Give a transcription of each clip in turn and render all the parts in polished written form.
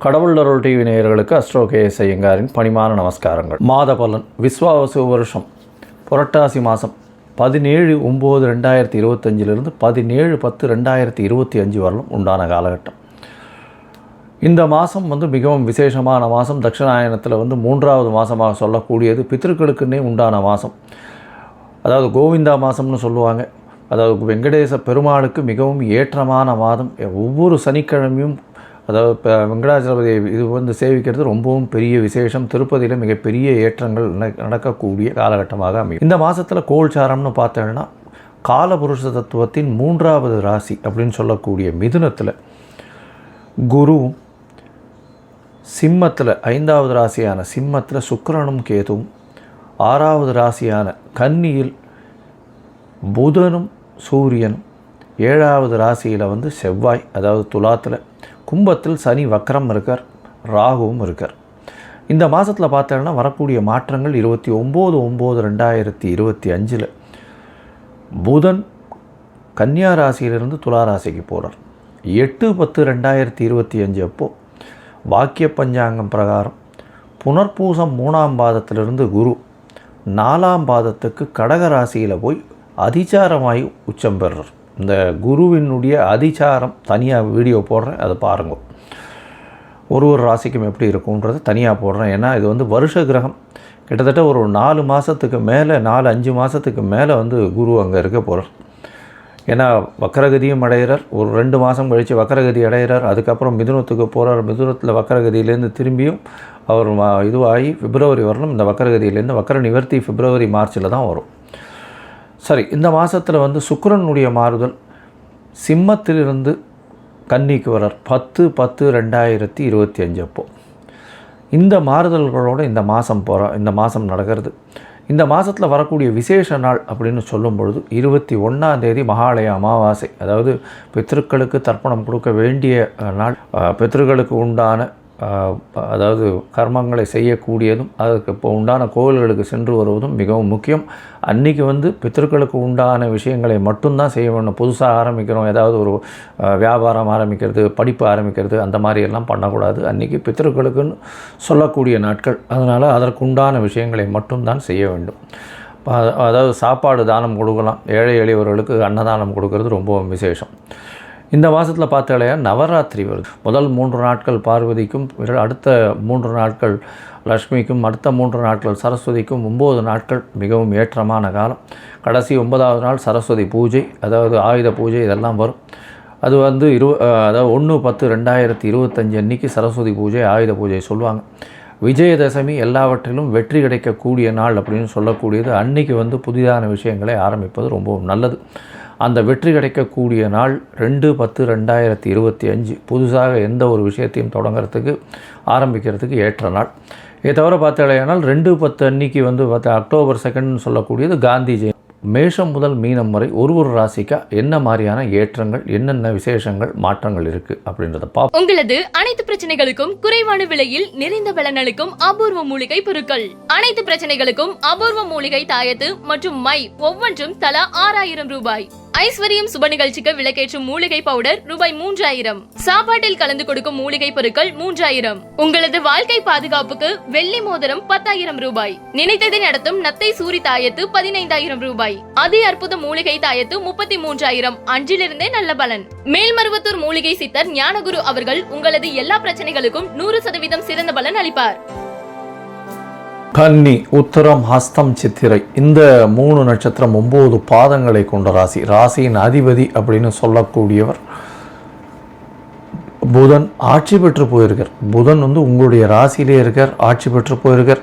கடவுள் அருள் டிவி நேயர்களுக்கு astro KS ஐயங்காரின் பணிமான நமஸ்காரங்கள். மாத பலன் விஸ்வாவசு வருஷம் புரட்டாசி மாதம் 17/9/2025 17/10/2025 வரலும் உண்டான காலகட்டம். இந்த மாதம் மிகவும் விசேஷமான மாதம். தட்சிணாயனத்தில் 3வது மாதமாக சொல்லக்கூடியது பித்திருக்களுக்குன்னே உண்டான மாதம். அதாவது கோவிந்தா மாதம்னு சொல்லுவாங்க. அதாவது வெங்கடேச பெருமாளுக்கு மிகவும் ஏற்றமான மாதம். ஒவ்வொரு சனிக்கிழமையும் அதாவது வெங்கடாச்சலபதி இது சேவிக்கிறது ரொம்பவும் பெரிய விசேஷம். திருப்பதியில் மிகப்பெரிய ஏற்றங்கள் நடக்கக்கூடிய காலகட்டமாக அமையும். இந்த மாதத்தில் கோல்சாரம்னு பார்த்தோன்னா காலபுருஷ தத்துவத்தின் 3வது ராசி அப்படின்னு சொல்லக்கூடிய மிதுனத்தில் குருவும், சிம்மத்தில் 5வது ராசியான சிம்மத்தில் சுக்கிரனும் கேதுவும், 6வது ராசியான கன்னியில் புதனும் சூரியனும், 7வது ராசியில் செவ்வாய் அதாவது துலாத்தில், கும்பத்தில் சனி வக்கரம் இருக்கார், ராகுவும் இருக்கார். இந்த மாதத்தில் பார்த்தோன்னா வரக்கூடிய மாற்றங்கள் 29/9/2025 புதன் கன்னியா ராசியிலிருந்து துலா ராசிக்கு போகிறார். 8/10/2025 அப்போது வாக்கிய பஞ்சாங்கம் பிரகாரம் புனர்பூசம் 3ஆம் பாதத்திலிருந்து குரு 4ஆம் பாதத்துக்கு கடக ராசியில் போய் அதிச்சாரமாகி உச்சம் பெறுறார். இந்த குருவினுடைய அதிச்சாரம் தனியாக வீடியோ போடுறேன், அதை பாருங்கள். ஒரு ராசிக்கும் எப்படி இருக்கும்ன்றது தனியாக போடுறேன். ஏன்னா இது வருஷ கிரகம். கிட்டத்தட்ட ஒரு 4 மாதத்துக்கு மேலே 4-5 மாதத்துக்கு மேலே குரு அங்கே இருக்க போகிறார். ஏன்னா வக்கரகதியும் அடைகிறார். ஒரு 2 மாதம் கழித்து வக்கரகதி அடைகிறார். அதுக்கப்புறம் மிதுனத்துக்கு போகிறார். மிதுனத்தில் வக்கரகதியிலேருந்து திரும்பியும் அவர் இதுவாகி பிப்ரவரி வரணும். இந்த வக்கரகதியிலேருந்து வக்கர நிவர்த்தி பிப்ரவரி மார்ச்சில் தான் வரும். சரி, இந்த மாதத்தில் சுக்கிரனுடைய மாறுதல் சிம்மத்திலிருந்து கன்னிக்கு வரார் 10/10/2025 அப்போது. இந்த மாறுதல்களோடு இந்த மாதம் நடக்கிறது. இந்த மாதத்தில் வரக்கூடிய விசேஷ நாள் அப்படின்னு சொல்லும் பொழுது 21ஆம் தேதி மகாலய அமாவாசை. அதாவது பித்ருக்களுக்கு தர்ப்பணம் கொடுக்க வேண்டிய நாள். பித்ருக்களுக்கு உண்டான அதாவது கர்மங்களை செய்யக்கூடியதும் அதுக்கு இப்போ உண்டான கோவில்களுக்கு சென்று வருவதும் மிகவும் முக்கியம். அன்றைக்கி பித்ருக்களுக்கு உண்டான விஷயங்களை மட்டும்தான் செய்ய வேண்டும். புதுசாக ஆரம்பிக்கிறோம், ஏதாவது ஒரு வியாபாரம் ஆரம்பிக்கிறது, படிப்பு ஆரம்பிக்கிறது, அந்த மாதிரியெல்லாம் பண்ணக்கூடாது. அன்றைக்கி பித்ருக்களுக்குன்னு சொல்லக்கூடிய நாட்கள். அதனால் அதற்குண்டான விஷயங்களை மட்டும்தான் செய்ய வேண்டும். அதாவது சாப்பாடு தானம் கொடுக்கலாம். ஏழை எளியவர்களுக்கு அன்னதானம் கொடுக்கறது ரொம்பவும் விசேஷம். இந்த மாதத்தில் பார்த்தாலே நவராத்திரி வருது. முதல் 3 நாட்கள் பார்வதிக்கும், அடுத்த 3 நாட்கள் லக்ஷ்மிக்கும், அடுத்த 3 நாட்கள் சரஸ்வதிக்கும், 9 நாட்கள் மிகவும் ஏற்றமான காலம். கடைசி 9வது நாள் சரஸ்வதி பூஜை, அதாவது ஆயுத பூஜை இதெல்லாம் வரும். அது அதாவது 1/10/2025 அன்றைக்கி சரஸ்வதி பூஜை, ஆயுத பூஜை சொல்லுவாங்க. விஜயதசமி எல்லாவற்றிலும் வெற்றி கிடைக்கக்கூடிய நாள் அப்படின்னு சொல்லக்கூடியது. அன்றைக்கி புதிதான விஷயங்களை ஆரம்பிப்பது ரொம்பவும் நல்லது. அந்த வெற்றி கிடைக்கக்கூடிய நாள் 2/10/2025 புதுசாக எந்த ஒரு விஷயத்தையும் தொடங்கிறதுக்கு ஆரம்பிக்கிறதுக்கு ஏற்ற நாள். இதை தவிர பார்த்தாலேயானால் 2/10 அன்றைக்கி அக்டோபர் 2 சொல்லக்கூடியது காந்தி ஜெயந்தி. மேஷம் முதல் மீனம் வரை ஒரு ராசிக்கா என்ன மாதிரியான ஏற்றங்கள், என்னென்ன விசேஷங்கள், மாற்றங்கள் இருக்குது அப்படின்றத பார்ப்போம். உங்களது அனைத்து பிரச்சனைகளுக்கும் குறைவான விலையில் நிறைந்த பலனளிக்கும் அபூர்வ மூலிகை பொருட்கள். அனைத்து பிரச்சனைகளுக்கும் அபூர்வ மூலிகை தாயத்து மற்றும் மை ஒவ்வொன்றும் தலா 6000 ரூபாய். ஐஸ்வர்யம் சுப நிகழ்ச்சிக்கு விளக்கேற்றும் மூலிகை பவுடர் ரூபாய் 3000. சாப்பாட்டில் கலந்து கொடுக்கும் மூலிகை பொருட்கள் 3000. உங்களது வாழ்க்கை பாதுகாப்புக்கு வெள்ளி மோதிரம் 10000 ரூபாய். நினைத்ததை நடத்தும் நத்தை சூரி தாயத்து 15000 ரூபாய். அதி அற்புத மூலிகை தாயத்து 33000. அன்றிலிருந்தே நல்ல பலன். மேல்மருவத்தூர் மூலிகை சித்தர் ஞானகுரு அவர்கள் உங்களது எல்லா பிரச்சனைகளுக்கும் 100% சிறந்த பலன் அளிப்பார். கன்னி, உத்தரம், ஹஸ்தம், சித்திரை இந்த 3 நட்சத்திரம் 9 பாதங்களை கொண்ட ராசி. ராசியின் அதிபதி அப்படின்னு சொல்லக்கூடியவர் புதன். ஆட்சி பெற்று போயிருக்கார். புதன் உங்களுடைய ராசியிலே இருக்கார், ஆட்சி பெற்று போயிருக்கார்.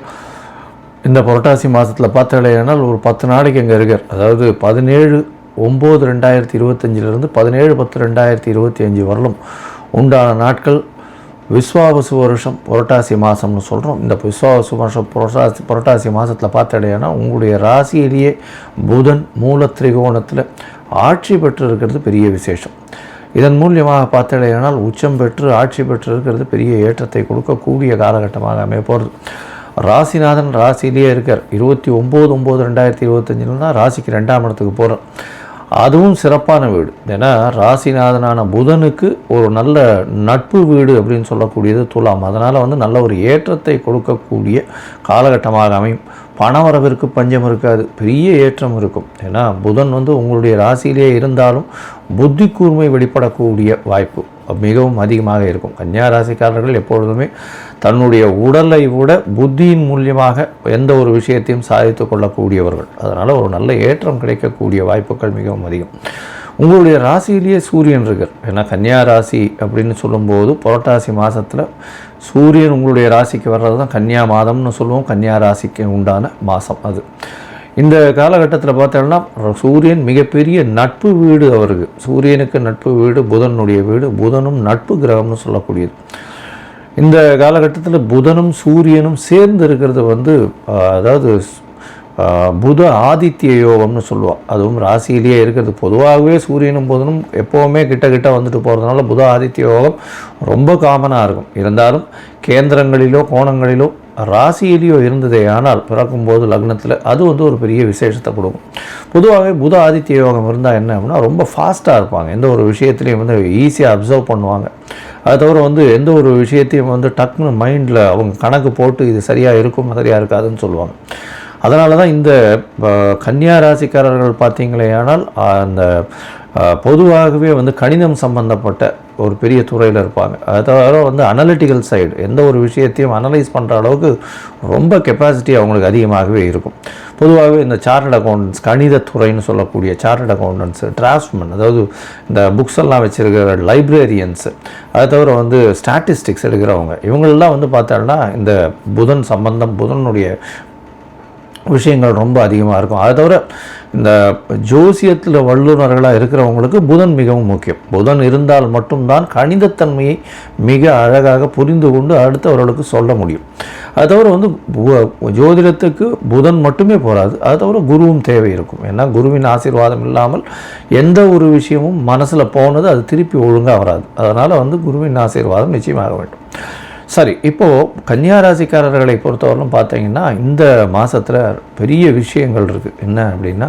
இந்த புரட்டாசி மாதத்தில் பார்த்தாலேனால் ஒரு 10 நாளைக்கு அங்கே இருக்கார். அதாவது 17/9/2025 17/10/2025 வரலும் உண்டான நாட்கள். விஸ்வாவசு வருஷம் புரட்டாசி மாதம்னு சொல்கிறோம். இந்த விஸ்வாவசு வருஷம் புரட்டாசி மாதத்தில் பார்த்தாலேனா உங்களுடைய ராசியிலேயே புதன் மூல திரிகோணத்தில் ஆட்சி பெற்று இருக்கிறது பெரிய விசேஷம். இதன் மூலியமாக பார்த்தாலேனால் உச்சம் பெற்று ஆட்சி பெற்று இருக்கிறது பெரிய ஏற்றத்தை கொடுக்கக்கூடிய காலகட்டமாக அமைய போகிறது. ராசிநாதன் ராசியிலேயே இருக்கார். 29/9/2025 தான் ராசிக்கு 2ஆம் இடத்துக்கு போகிறார். அதுவும் சிறப்பான வீடு. ஏன்னா ராசிநாதனான புதனுக்கு ஒரு நல்ல நட்பு வீடு அப்படின்னு சொல்லக்கூடியது துலாம். அதனால் வந்து நல்ல ஒரு ஏற்றத்தை கொடுக்கக்கூடிய காலகட்டமாக அமையும். பணவரவிற்கு பஞ்சம் இருக்காது, பெரிய ஏற்றம் இருக்கும். ஏன்னா புதன் வந்து உங்களுடைய ராசியிலே இருந்தாலும் புத்தி கூர்மை வெளிப்படக்கூடிய வாய்ப்பு மிகவும் அதிகமாக இருக்கும். கன்னியா ராசிக்காரர்கள் எப்பொழுதுமே தன்னுடைய உடலை விட புத்தியின் மூலியமாக எந்த ஒரு விஷயத்தையும் சாதித்து கொள்ளக்கூடியவர்கள். அதனால் ஒரு நல்ல ஏற்றம் கிடைக்கக்கூடிய வாய்ப்புகள் மிகவும் அதிகம். உங்களுடைய ராசியிலேயே சூரியன் இருக்கார். ஏன்னா கன்னியா ராசி அப்படின்னு சொல்லும்போது புரட்டாசி மாதத்தில் சூரியன் உங்களுடைய ராசிக்கு வர்றது தான் கன்னியா மாதம்னு சொல்லுவோம். கன்னியா ராசிக்கு உண்டான மாதம் அது. இந்த காலகட்டத்தில் பார்த்தோம்னா சூரியன் மிகப்பெரிய நட்பு வீடு அவருக்கு. சூரியனுக்கு நட்பு வீடு புதனுடைய வீடு. புதனும் நட்பு கிரகம்னு சொல்லக்கூடியது. இந்த காலகட்டத்தில் புதனும் சூரியனும் சேர்ந்து இருக்கிறது வந்து அதாவது புத ஆதித்ய யோகம்னு சொல்லுவாள். அதுவும் ராசியிலேயே இருக்கிறது. பொதுவாகவே சூரியனும் புதனும் எப்போவுமே கிட்ட வந்துட்டு போகிறதுனால புத ஆதித்ய யோகம் ரொம்ப காமனாக இருக்கும். இருந்தாலும் கேந்திரங்களிலோ கோணங்களிலோ ராசியிலேயோ இருந்ததே ஆனால் பிறக்கும்போது லக்னத்தில் அது வந்து ஒரு பெரிய விசேஷத்தை கொடுக்கும். பொதுவாகவே புத ஆதித்ய யோகம் இருந்தால் என்ன அப்படின்னா ரொம்ப ஃபாஸ்ட்டாக இருப்பாங்க. எந்த ஒரு விஷயத்துலையும் வந்து ஈஸியாக அப்சர்வ் பண்ணுவாங்க. அது தவிர வந்து எந்த ஒரு விஷயத்தையும் வந்து டக்குன்னு மைண்டில் அவங்க கணக்கு போட்டு இது சரியாக இருக்கும் சரியாக இருக்காதுன்னு சொல்லுவாங்க. அதனால தான் இந்த கன்னியா ராசிக்காரர்கள் பார்த்தீங்களே ஆனால் அந்த பொதுவாகவே வந்து கணிதம் சம்பந்தப்பட்ட ஒரு பெரிய துறையில் இருப்பாங்க. அது தவிர வந்து அனலிட்டிக்கல் சைடு எந்த ஒரு விஷயத்தையும் அனலைஸ் பண்ணுற அளவுக்கு ரொம்ப கெப்பாசிட்டி அவங்களுக்கு அதிகமாகவே இருக்கும். பொதுவாகவே இந்த சார்ட்டர்ட் அக்கௌண்டன்ஸ், கணிதத்துறைன்னு சொல்லக்கூடிய சார்ட்டர்ட் அக்கௌண்டன்ஸு, டிராஃப்ட்மேன், அதாவது இந்த புக்ஸ் எல்லாம் வச்சுருக்கிற லைப்ரரியன்ஸு, அது தவிர வந்து ஸ்டாட்டிஸ்டிக்ஸ் எடுக்கிறவங்க, இவங்களெல்லாம் வந்து பார்த்தோம்னா இந்த புதன் சம்பந்தம் புதனுடைய விஷயங்கள் ரொம்ப அதிகமாக இருக்கும். அதை தவிர இந்த ஜோசியத்தில் வல்லுநர்களாக இருக்கிறவங்களுக்கு புதன் மிகவும் முக்கியம். புதன் இருந்தால் மட்டும்தான் கணிதத்தன்மையை மிக அழகாக புரிந்து கொண்டு அடுத்தவர்களுக்கு சொல்ல முடியும். அது தவிர வந்து ஜோதிடத்துக்கு புதன் மட்டுமே போகாது, அது தவிர குருவும் தேவை இருக்கும். ஏன்னா குருவின் ஆசீர்வாதம் இல்லாமல் எந்த ஒரு விஷயமும் மனசில் போனது அது திருப்பி ஒழுங்காக வராது. அதனால் வந்து குருவின் ஆசீர்வாதம் நிச்சயமாக வேண்டும். சரி, இப்போது கன்னியா ராசிக்காரர்களை பொறுத்தவரைக்கும் பார்த்தீங்கன்னா இந்த மாதத்தில் பெரிய விஷயங்கள் இருக்குது. என்ன அப்படின்னா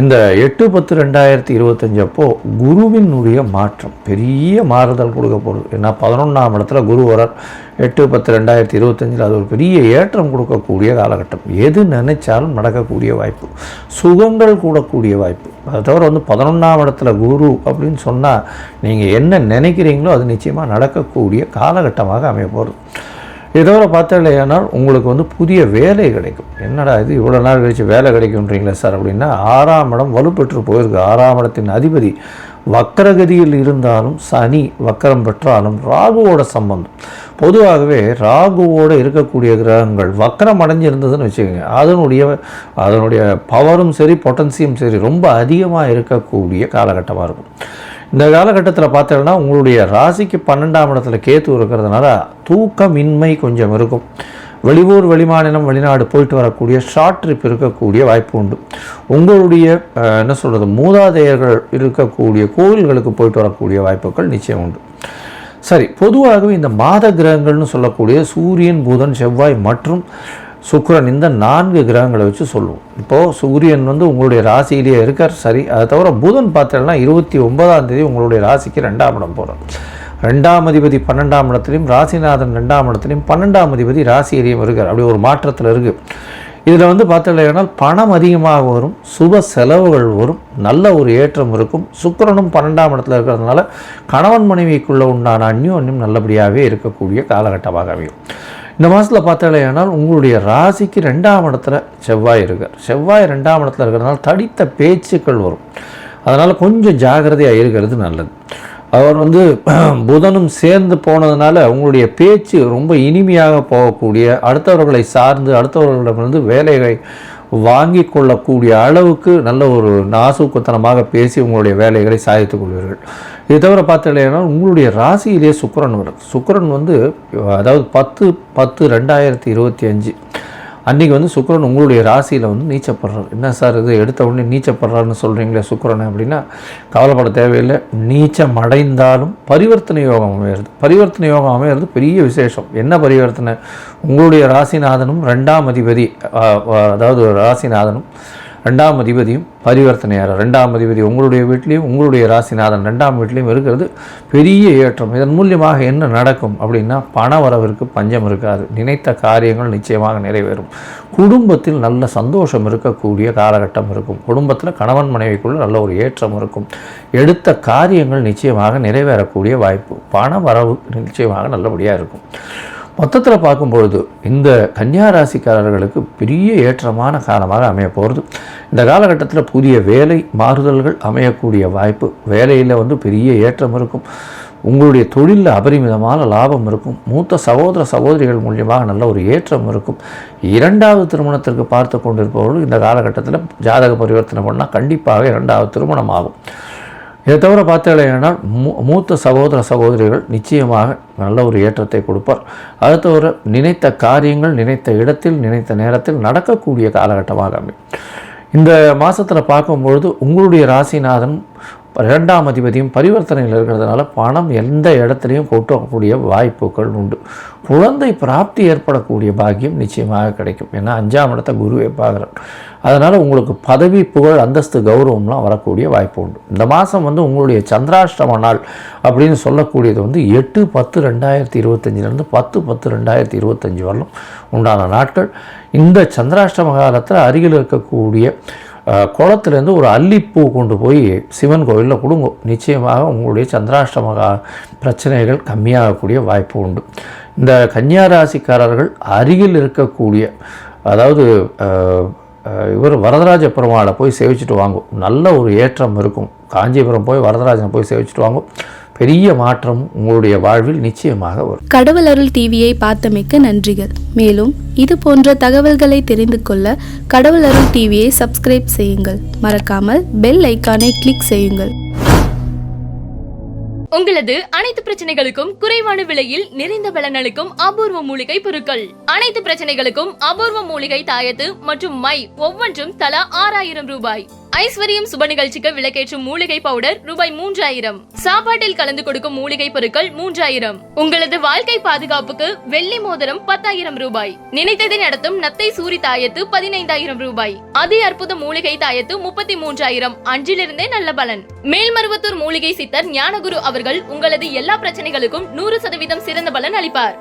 இந்த 8/10/2025 அப்போது குருவினுடைய மாற்றம் பெரிய மாறுதல் கொடுக்க போகுது. ஏன்னா 11ஆம் இடத்துல குரு வரார். 8/10/2025 அது ஒரு பெரிய ஏற்றம் கொடுக்கக்கூடிய காலகட்டம். எது நினைச்சாலும் நடக்கக்கூடிய வாய்ப்பு, சுகங்கள் கூடக்கூடிய வாய்ப்பு. அதை தவிர வந்து 11ஆம் இடத்துல குரு அப்படின்னு சொன்னால் நீங்கள் என்ன நினைக்கிறீங்களோ அது நிச்சயமாக நடக்கக்கூடிய காலகட்டமாக அமைய போகிறது. இதோட பார்த்தாலேயானால் உங்களுக்கு வந்து புதிய வேலை கிடைக்கும். என்னடா இது இவ்வளோ நாள் கழிச்சு வேலை கிடைக்கும்ன்றீங்களா சார் அப்படின்னா 6ஆம் இடம் வலுப்பெற்று போயிருக்கு. 6ஆம் இடத்தின் அதிபதி வக்கரகதியில் இருந்தாலும் சனி வக்கரம் பெற்றாலும் ராகுவோட சம்பந்தம். பொதுவாகவே ராகுவோடு இருக்கக்கூடிய கிரகங்கள் வக்கரம் அடைஞ்சிருந்ததுன்னு வச்சுக்கோங்க, அதனுடைய பவரும் சரி பொட்டன்சியும் சரி ரொம்ப அதிகமாக இருக்கக்கூடிய காலகட்டமாக இருக்கும். இந்த காலகட்டத்தில் பார்த்தோம்னா உங்களுடைய ராசிக்கு 12ஆம் இடத்துல கேத்து இருக்கிறதுனால தூக்கமின்மை கொஞ்சம் இருக்கும். வெளியூர் வெளிமாநிலம் வெளிநாடு போயிட்டு வரக்கூடிய ஷார்ட் ட்ரிப் இருக்கக்கூடிய வாய்ப்பு உண்டு. உங்களுடைய என்ன சொல்கிறது மூதாதையர்கள் இருக்கக்கூடிய கோவில்களுக்கு போயிட்டு வரக்கூடிய வாய்ப்புகள் நிச்சயம் உண்டு. சரி, பொதுவாகவே இந்த மாத கிரகங்கள்னு சொல்லக்கூடிய சூரியன் புதன் செவ்வாய் மற்றும் சுக்கிரன் இந்த 4 கிரகங்களை வச்சு சொல்லுவோம். இப்போது சூரியன் வந்து உங்களுடைய ராசியிலேயே இருக்கார். சரி, அதை தவிர புதன் பார்த்தோம்னா 29ஆம் தேதி உங்களுடைய ராசிக்கு 2ஆம் இடம் போகிறார். 2ஆம் அதிபதி 12ஆம் இடத்துலையும் ராசிநாதன் 2ஆம் இடத்துலையும் 12ஆம் அதிபதி ராசியிலையும் இருக்கார். அப்படி ஒரு மாற்றத்தில் இருக்குது. இதில் வந்து பார்த்தீங்கன்னா பணம் அதிகமாக வரும், சுப செலவுகள் வரும், நல்ல ஒரு ஏற்றம் இருக்கும். சுக்கிரனும் 12ஆம் இடத்துல இருக்கிறதுனால கணவன் மனைவிக்குள்ளே உண்டான அந்யோன்யம் நல்லபடியாகவே இருக்கக்கூடிய காலகட்டமாக அமையும். இந்த மாதத்தில் பார்த்தாலேயானால் உங்களுடைய ராசிக்கு 2ஆம் இடத்துல செவ்வாய் இருக்கார். செவ்வாய் 2ஆம் இடத்துல இருக்கிறதுனால தடித்த பேச்சுக்கள் வரும். அதனால் கொஞ்சம் ஜாகிரதையாக இருக்கிறது நல்லது. அவர் வந்து புதனும் சேர்ந்து போனதுனால உங்களுடைய பேச்சு ரொம்ப இனிமையாக போகக்கூடிய, அடுத்தவர்களை சார்ந்து அடுத்தவர்களிடமிருந்து வேலைகளை வாங்கி கொள்ளக்கூடிய அளவுக்கு நல்ல ஒரு நாசூக்குத்தனமாக பேசி உங்களுடைய வேலைகளை சாதித்துக் கொள்வீர்கள். இது தவிர பார்த்தீங்கன்னா உங்களுடைய ராசியிலே சுக்கிரன் வரும். சுக்கிரன் வந்து அதாவது 10/10/2025 அன்றைக்கி வந்து சுக்கிரன் உங்களுடைய ராசியில் வந்து நீச்சப்படுறார். என்ன சார் இது எடுத்த உடனே நீச்சப்படுறாருன்னு சொல்கிறீங்களே சுக்கிரனை அப்படின்னா கவலைப்பட தேவையில்லை. நீச்சம் அடைந்தாலும் பரிவர்த்தனை யோகம் அமையிறது. பரிவர்த்தனை யோகம் அமையிறது பெரிய விசேஷம். என்ன பரிவர்த்தனை? உங்களுடைய ராசிநாதனும் 2ஆம் அதிபதி அதாவது ராசிநாதனும் 2ஆம் அதிபதியும் பரிவர்த்தனையார். 2ஆம் அதிபதி உங்களுடைய வீட்லேயும் உங்களுடைய ராசிநாதன் 2ஆம் வீட்லேயும் இருக்கிறது பெரிய ஏற்றம். இதன் மூலியமாக என்ன நடக்கும் அப்படின்னா, பண வரவிற்கு பஞ்சம் இருக்காது. நினைத்த காரியங்கள் நிச்சயமாக நிறைவேறும். குடும்பத்தில் நல்ல சந்தோஷம் இருக்கக்கூடிய காலகட்டம் இருக்கும். குடும்பத்தில் கணவன் மனைவிக்குள்ள நல்ல ஒரு ஏற்றம் இருக்கும். எடுத்த காரியங்கள் நிச்சயமாக நிறைவேறக்கூடிய வாய்ப்பு, பண வரவு நிச்சயமாக நல்லபடியாக இருக்கும். மொத்தத்தில் பார்க்கும்பொழுது இந்த கன்னியா ராசிக்காரர்களுக்கு பெரிய ஏற்றமான காலமாக அமைய போகிறது. இந்த காலகட்டத்தில் புதிய வேலை மாறுதல்கள் அமையக்கூடிய வாய்ப்பு, வேலையில் பெரிய ஏற்றம் இருக்கும். உங்களுடைய தொழிலில் அபரிமிதமான லாபம் இருக்கும். மூத்த சகோதர சகோதரிகள் மூலியமாக நல்ல ஒரு ஏற்றம் இருக்கும். 2வது திருமணத்திற்கு பார்த்து கொண்டிருப்பவர்கள் இந்த காலகட்டத்தில் ஜாதக பரிவர்த்தனை பண்ணால் கண்டிப்பாக 2வது திருமணம் ஆகும். இதை தவிர பார்த்தீங்கன்னா மூத்த சகோதர சகோதரிகள் நிச்சயமாக நல்ல ஒரு ஏற்றத்தை கொடுப்பார். அது தவிர நினைத்த காரியங்கள் நினைத்த இடத்தில் நினைத்த நேரத்தில் நடக்கக்கூடிய காலகட்டமாக அமையும். இந்த மாதத்தில் பார்க்கும்பொழுது உங்களுடைய ராசிநாதன் 2ஆம் அதிபதியும் பரிவர்த்தனையில் இருக்கிறதுனால பணம் எந்த இடத்துலையும் கொட்டக்கூடிய வாய்ப்புகள் உண்டு. குழந்தை பிராப்தி ஏற்படக்கூடிய பாக்கியம் நிச்சயமாக கிடைக்கும். ஏன்னா 5ஆம் இடத்தை குருவே பார்க்குறார். அதனால் உங்களுக்கு பதவி புகழ் அந்தஸ்து கௌரவம்லாம் வரக்கூடிய வாய்ப்பு உண்டு. இந்த மாதம் உங்களுடைய சந்திராஷ்டம நாள் அப்படின்னு சொல்லக்கூடியது 8/10/2025 10/10/2025 வரலும் உண்டான நாட்கள். இந்த சந்திராஷ்டம காலத்தில் அருகில் இருக்கக்கூடிய குளத்துலேருந்து ஒரு அல்லிப்பூ கொண்டு போய் சிவன் கோவிலில் கொடுங்க. நிச்சயமாக உங்களுடைய சந்திராஷ்டம பிரச்சனைகள் கம்மியாகக்கூடிய வாய்ப்பு உண்டு. இந்த கன்னியா ராசிக்காரர்கள் அருகில் இருக்கக்கூடிய, அதாவது வரதராஜ பெருமாளை போய் சேவிச்சுட்டு வாங்கும். நல்ல ஒரு ஏற்றம் இருக்கும். காஞ்சிபுரம் போய் வரதராஜனை போய் சேவிச்சுட்டு வாங்கும். பெரிய மாற்றம் உங்களுடைய வாழ்வில் நிச்சயமாக வரும். கடவுள் அருள் டிவியை பார்த்தமைக்கு நன்றிகள். மேலும் இது போன்ற தகவல்களை தெரிந்து கொள்ள கடவுள் அருள் டிவியை சப்ஸ்கிரைப் செய்யுங்கள். மறக்காமல் பெல் ஐக்கானை கிளிக் செய்யுங்கள். உங்களது அனைத்து பிரச்சனைகளுக்கும் குறைவான விலையில் நிறைந்த பலனளிக்கும் அபூர்வ மூலிகை பொருட்கள். அனைத்து பிரச்சனைகளுக்கும் அபூர்வ மூலிகை தாயத்து மற்றும் மை ஒவ்வொன்றும் தலா 6000 ரூபாய். ஐஸ்வர்யம் சுப நிகழ்ச்சிக்கு விளக்கேற்றும் மூலிகை பவுடர் ரூபாய் 3000. சாப்பாட்டில் கலந்து கொடுக்கும் மூலிகை பொருட்கள் 3000. உங்களது வாழ்க்கை பாதுகாப்புக்கு வெள்ளி மோதிரம் 10000 ரூபாய். நினைத்ததை நடத்தும் நத்தை சூரி தாயத்து 15000 ரூபாய். அதி அற்புத மூலிகை தாயத்து 33000. அன்றிலிருந்தே நல்ல பலன். மேல்மருவத்தூர் மூலிகை சித்தர் ஞானகுரு அவர்கள் உங்களது எல்லா பிரச்சனைகளுக்கும் 100% சிறந்த பலன் அளிப்பார்.